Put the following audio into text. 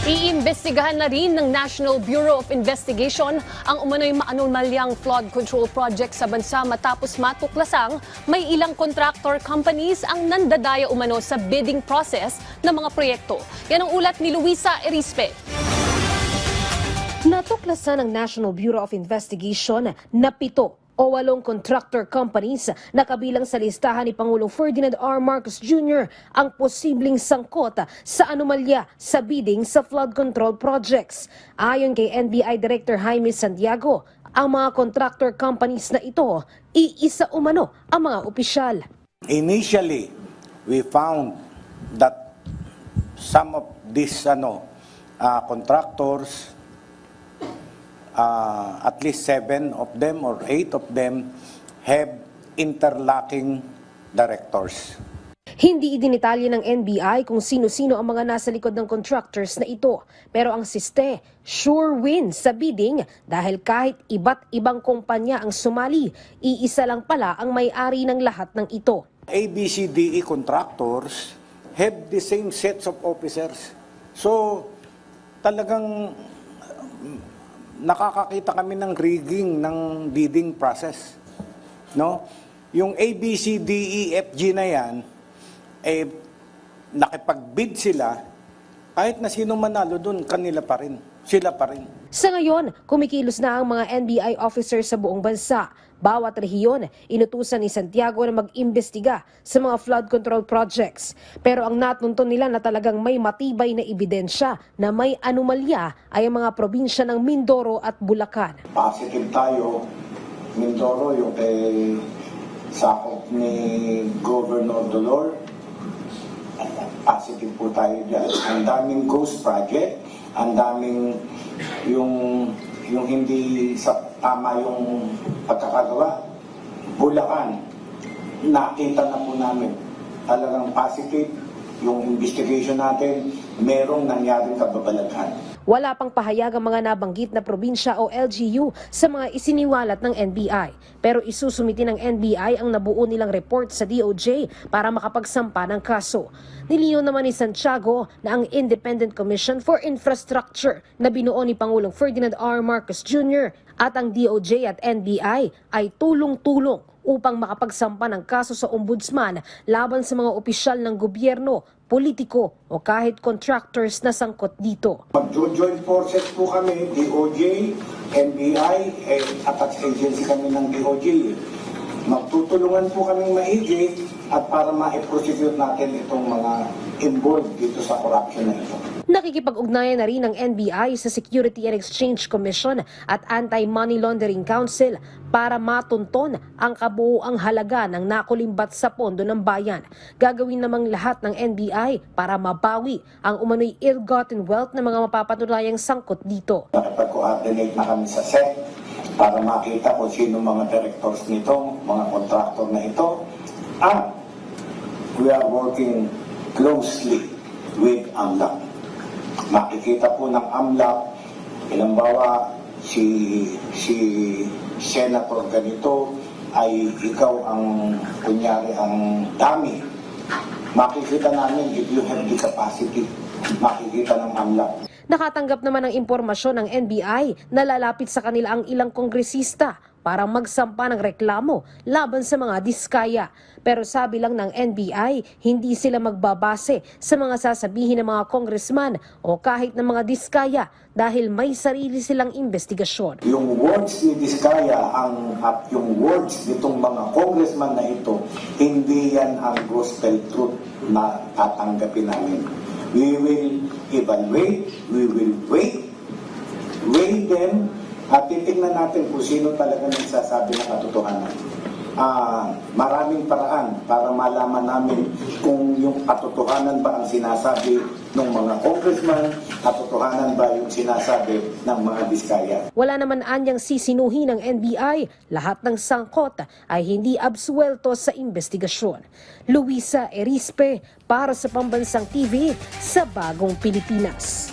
Iimbestigahan na rin ng National Bureau of Investigation ang umano'y maanumalyang flood control project sa bansa matapos matuklasang may ilang contractor companies ang nandadaya umano sa bidding process ng mga proyekto. Yan ang ulat ni Luisa Erispe. Natuklasan ng National Bureau of Investigation na 7 o 8 contractor companies na kabilang sa listahan ni Pangulong Ferdinand R. Marcos Jr. ang posibleng sangkot sa anomalya sa bidding sa flood control projects. Ayon kay NBI Director Jaime Santiago, ang mga contractor companies na ito, iisa umano ang mga opisyal. Initially, we found that some of these contractors, at least 7 of them or 8 of them have interlocking directors. Hindi idinitalye ng NBI kung sino-sino ang mga nasa likod ng contractors na ito. Pero ang siste, sure win sa bidding dahil kahit iba't ibang kumpanya ang sumali, iisa lang pala ang may-ari ng lahat ng ito. ABCDE contractors have the same sets of officers. So, talagang nakakakita kami ng rigging ng bidding process. No? Yung ABCDEFG na yan, nakipag-bid sila, kahit na sino manalo doon, kanila pa rin. Sila pa rin. Sa ngayon, kumikilos na ang mga NBI officers sa buong bansa. Bawat rehiyon, inutusan ni Santiago na mag-imbestiga sa mga flood control projects. Pero ang natunton nila na talagang may matibay na ebidensya na may anomalya ay ang mga probinsya ng Mindoro at Bulacan. Positive tayo, Mindoro, yung kay sakop ni Governor Dolor. Positive po tayo dyan. Ang daming ghost project, ang daming yung hindi sa tama yung pagkakagawa. Bulacan, nakita na po namin. Talagang positive yung investigation natin, merong nangyaring kababalaghan. Wala pang pahayag ang mga nabanggit na probinsya o LGU sa mga isiniwalat ng NBI. Pero isusumiti ng NBI ang nabuo nilang report sa DOJ para makapagsampa ng kaso. Nilinaw naman ni Santiago na ang Independent Commission for Infrastructure na binuo ni Pangulong Ferdinand R. Marcos Jr. at ang DOJ at NBI ay tulong-tulong upang makapagsampa ng kaso sa ombudsman laban sa mga opisyal ng gobyerno, politiko o kahit contractors na sangkot dito. Mag-joint forces po kami, DOJ, NBI, attached agency kami ng DOJ. Magtutulungan po kami maigi at para ma-prosecute natin itong mga involved dito sa corruption na ito. Nakikipag-ugnayan na rin ng NBI sa Security and Exchange Commission at Anti-Money Laundering Council para matunton ang kabuuang halaga ng nakulimbat sa pondo ng bayan. Gagawin namang lahat ng NBI para mabawi ang umano'y ill-gotten wealth ng mga mapapatunayang sangkot dito. Nakipag-coordinate na kami sa SEC para makita kung sino mga directors nito, mga contractor na ito. And we are working closely with AMLAC. Makikita po ng AMLAC, halimbawa si Senator ganito ay ikaw ang kunyari ang dami. Makikita namin if you have the capacity, makikita ng AMLAC. Nakatanggap naman ng impormasyon ng NBI na lalapit sa kanila ang ilang kongresista para magsampa ng reklamo laban sa mga diskaya. Pero sabi lang ng NBI, hindi sila magbabase sa mga sasabihin ng mga congressman o kahit ng mga diskaya dahil may sarili silang investigasyon. Yung words ni Diskaya at yung words nitong mga congressman na ito, hindi yan ang gospel truth na tatanggapin namin. We will evaluate, we will weigh them, at titignan natin kung sino talaga nagsasabi ng katotohanan. Maraming paraan para malaman namin kung yung katotohanan ba ang sinasabi ng mga congressman, katotohanan ba yung sinasabi ng mga diskaya. Wala naman anyang sisinuhin ng NBI, lahat ng sangkot ay hindi absuelto sa investigasyon. Luisa Erispe para sa Pambansang TV sa Bagong Pilipinas.